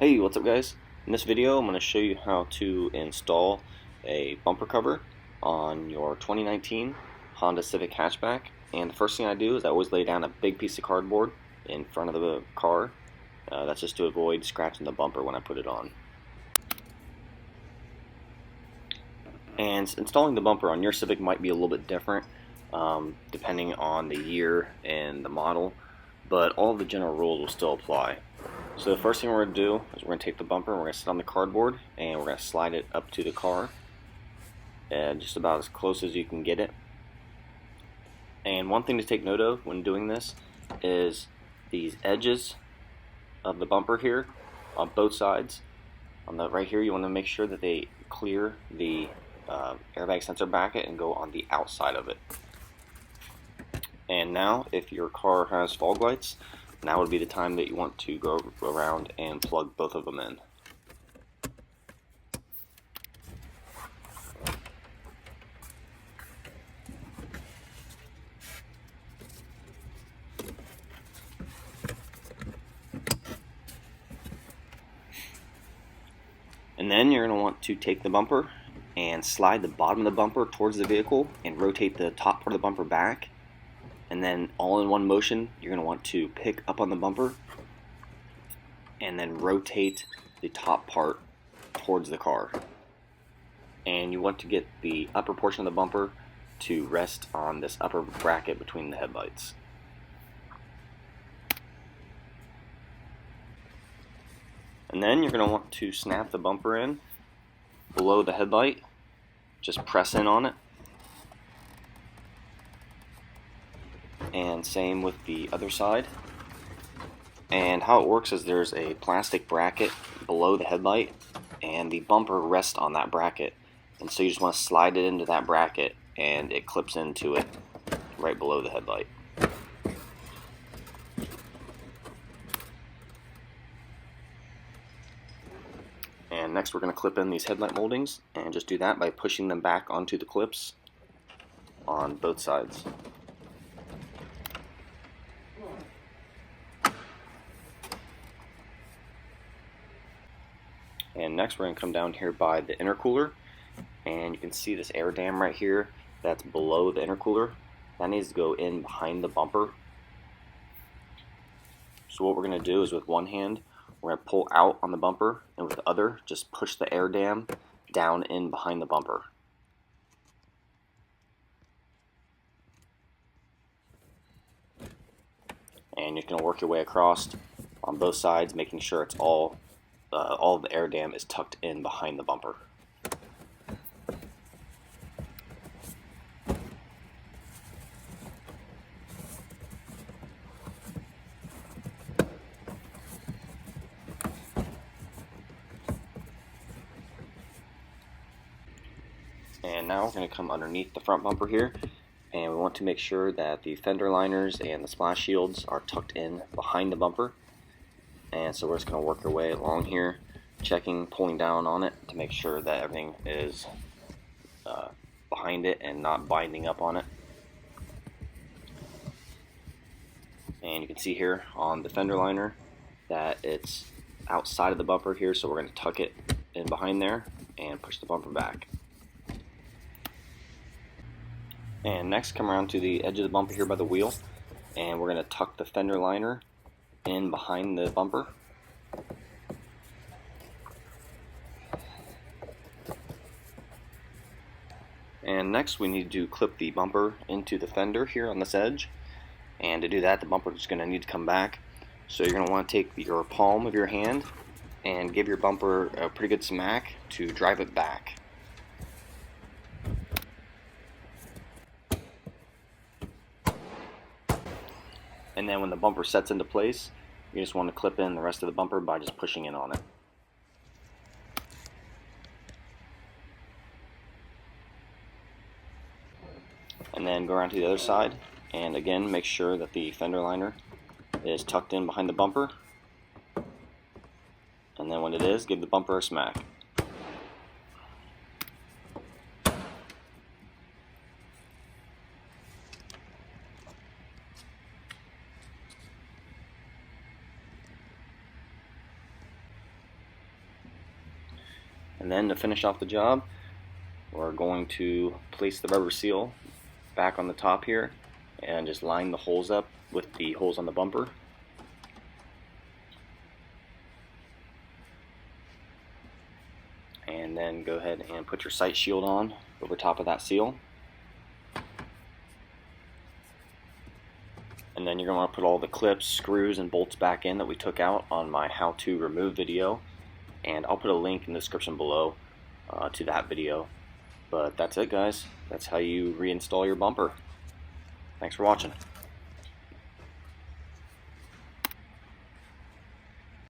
Hey, what's up guys? In this video I'm going to show you how to install a bumper cover on your 2019 Honda Civic Hatchback. And the first thing I do is I always lay down a big piece of cardboard in front of the car. That's just to avoid scratching the bumper when I put it on. And installing the bumper on your Civic might be a little bit different depending on the year and the model, but all the general rules will still apply. So the first thing we're going to do is we're going to take the bumper and we're going to sit on the cardboard and we're going to slide it up to the car, just about as close as you can get it. And one thing to take note of when doing this is these edges of the bumper here on both sides. On the right here, you want to make sure that they clear the airbag sensor bracket and go on the outside of it. And now, if your car has fog lights, now would be the time that you want to go around and plug both of them in. And then you're going to want to take the bumper and slide the bottom of the bumper towards the vehicle and rotate the top part of the bumper back. And then all in one motion, you're going to want to pick up on the bumper and then rotate the top part towards the car. And you want to get the upper portion of the bumper to rest on this upper bracket between the headlights. And then you're going to want to snap the bumper in below the headlight. Just press in on it. And same with the other side. And how it works is there's a plastic bracket below the headlight and the bumper rests on that bracket, and so you just want to slide it into that bracket and it clips into it right below the headlight. And next we're going to clip in these headlight moldings, and just do that by pushing them back onto the clips on both sides. And next we're going to come down here by the intercooler, and you can see this air dam right here that's below the intercooler. That needs to go in behind the bumper. So what we're going to do is with one hand we're going to pull out on the bumper, and with the other just push the air dam down in behind the bumper. And you're going to work your way across on both sides, making sure it's all of the air dam is tucked in behind the bumper. And now we're going to come underneath the front bumper here, and we want to make sure that the fender liners and the splash shields are tucked in behind the bumper. And so we're just going to work our way along here, checking, pulling down on it to make sure that everything is behind it and not binding up on it. And you can see here on the fender liner that it's outside of the bumper here, so we're going to tuck it in behind there and push the bumper back. And next, come around to the edge of the bumper here by the wheel, and we're going to tuck the fender liner in behind the bumper. And next we need to clip the bumper into the fender here on this edge, and to do that the bumper is going to need to come back. So you're going to want to take your palm of your hand and give your bumper a pretty good smack to drive it back. And then when the bumper sets into place, you just want to clip in the rest of the bumper by just pushing in on it. And then go around to the other side, and again make sure that the fender liner is tucked in behind the bumper. And then when it is, give the bumper a smack. And then to finish off the job, we're going to place the rubber seal back on the top here and just line the holes up with the holes on the bumper. And then go ahead and put your sight shield on over top of that seal. And then you're going to want to put all the clips, screws, and bolts back in that we took out on my how to remove video. And I'll put a link in the description below to that video. But that's it, guys. That's how you reinstall your bumper. Thanks for watching.